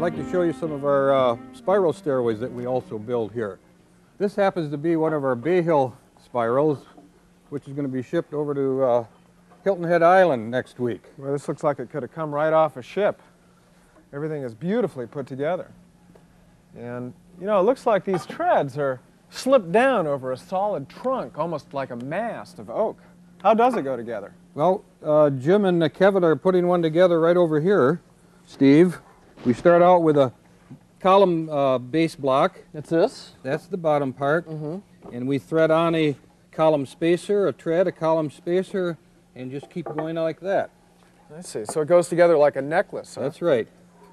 like to show you some of our spiral stairways that we also build here. This happens to be one of our Bay Hill spirals, which is going to be shipped over to Hilton Head Island next week. Well, this looks like it could have come right off a ship. Everything is beautifully put together. And, you know, it looks like these treads are slipped down over a solid trunk, almost like a mast of oak. How does it go together? Well, Jim and Kevin are putting one together right over here, Steve. We start out with a column base block. It's this? That's the bottom part. Mm-hmm. And we thread on a column spacer, a tread, a column spacer, and just keep going like that. I see. So it goes together like a necklace, huh? That's right.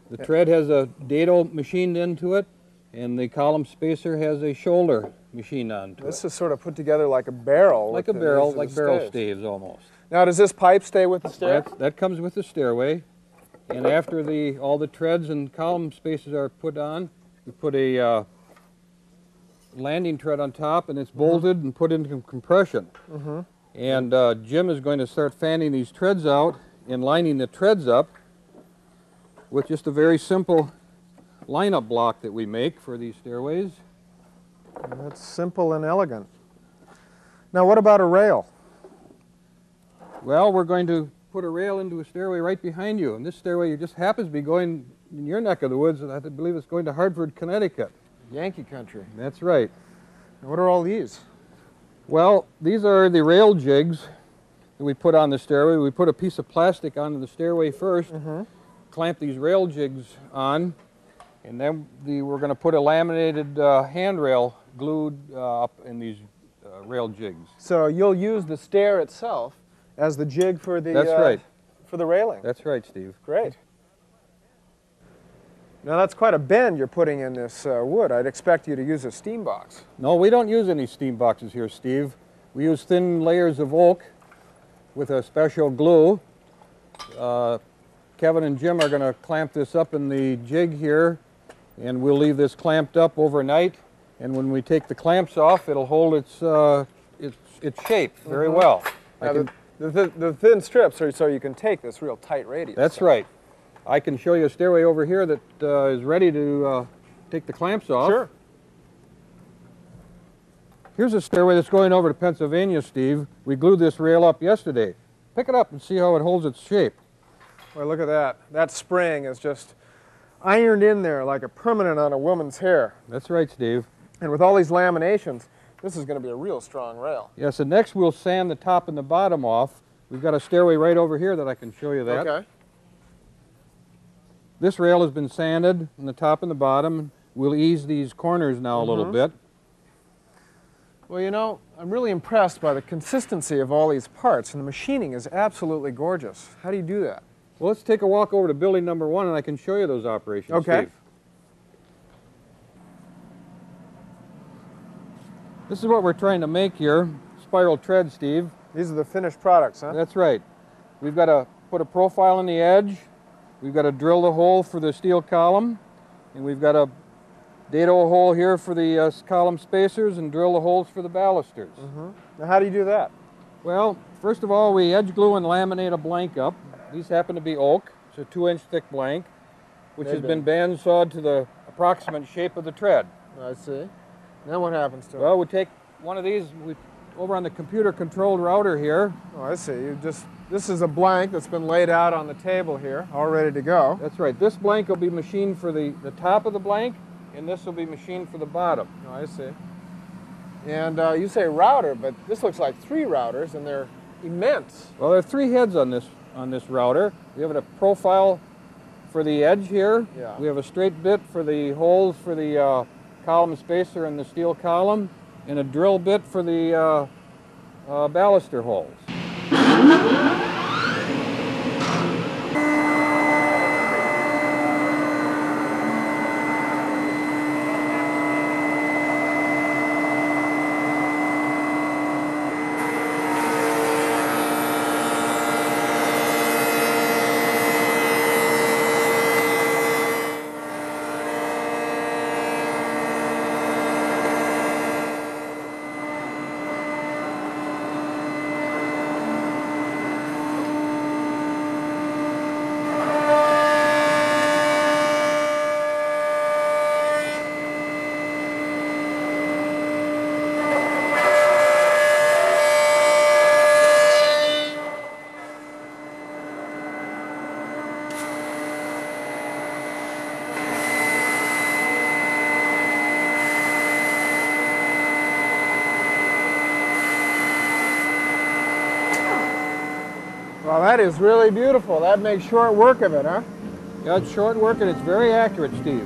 The tread has a dado machined into it, and the column spacer has a shoulder machined onto it. This is sort of put together like a barrel. Like a barrel, like barrel staves almost. Now, does this pipe stay with the stair? That comes with the stairway. And after all the treads and column spaces are put on, we put a landing tread on top, and it's bolted and put into compression. Mm-hmm. And Jim is going to start fanning these treads out and lining the treads up with just a very simple lineup block that we make for these stairways. That's simple and elegant. Now, what about a rail? Well, we're going to put a rail into a stairway right behind you, and this stairway just happens to be going in your neck of the woods, and I believe it's going to Hartford, Connecticut. Yankee country. That's right. Now, what are all these? Well, these are the rail jigs that we put on the stairway. We put a piece of plastic onto the stairway first, clamp these rail jigs on, and then we're going to put a laminated handrail glued up in these rail jigs. So you'll use the stair itself as the jig for the That's right. For the railing. That's right, Steve. Great. Now that's quite a bend you're putting in this wood. I'd expect you to use a steam box. No, we don't use any steam boxes here, Steve. We use thin layers of oak with a special glue. Kevin and Jim are going to clamp this up in the jig here, and we'll leave this clamped up overnight. And when we take the clamps off, it'll hold its shape very well. Now the thin strips are so you can take this real tight radius. That's right. I can show you a stairway over here that is ready to take the clamps off. Sure. Here's a stairway that's going over to Pennsylvania, Steve. We glued this rail up yesterday. Pick it up and see how it holds its shape. Well, look at that. That spring is just ironed in there like a permanent on a woman's hair. That's right, Steve. And with all these laminations, this is going to be a real strong rail. Yes, and next we'll sand the top and the bottom off. We've got a stairway right over here that I can show you that. Okay. This rail has been sanded on the top and the bottom. We'll ease these corners now a little bit. Well, you know, I'm really impressed by the consistency of all these parts, and the machining is absolutely gorgeous. How do you do that? Well, let's take a walk over to building number 1, and I can show you those operations, Okay. Steve. This is what we're trying to make here, spiral tread, Steve. These are the finished products, huh? That's right. We've got to put a profile on the edge. We've got to drill the hole for the steel column, and we've got a dado hole here for the column spacers and drill the holes for the balusters. Now, how do you do that? Well, first of all, we edge glue and laminate a blank up. These happen to be oak. It's a 2-inch thick blank, which has been band-sawed to the approximate shape of the tread. I see. Then what happens to it? Well, we take one of these over on the computer-controlled router here. Oh, I see. This is a blank that's been laid out on the table here, all ready to go. That's right. This blank will be machined for the top of the blank, and this will be machined for the bottom. Oh, I see. And you say router, but this looks like 3 routers, and they're immense. Well, there are 3 heads on this router. We have a profile for the edge here. Yeah. We have a straight bit for the holes for the column spacer and the steel column, and a drill bit for the baluster holes. That is really beautiful. That makes short work of it, huh? Yeah, it's short work and it's very accurate, Steve.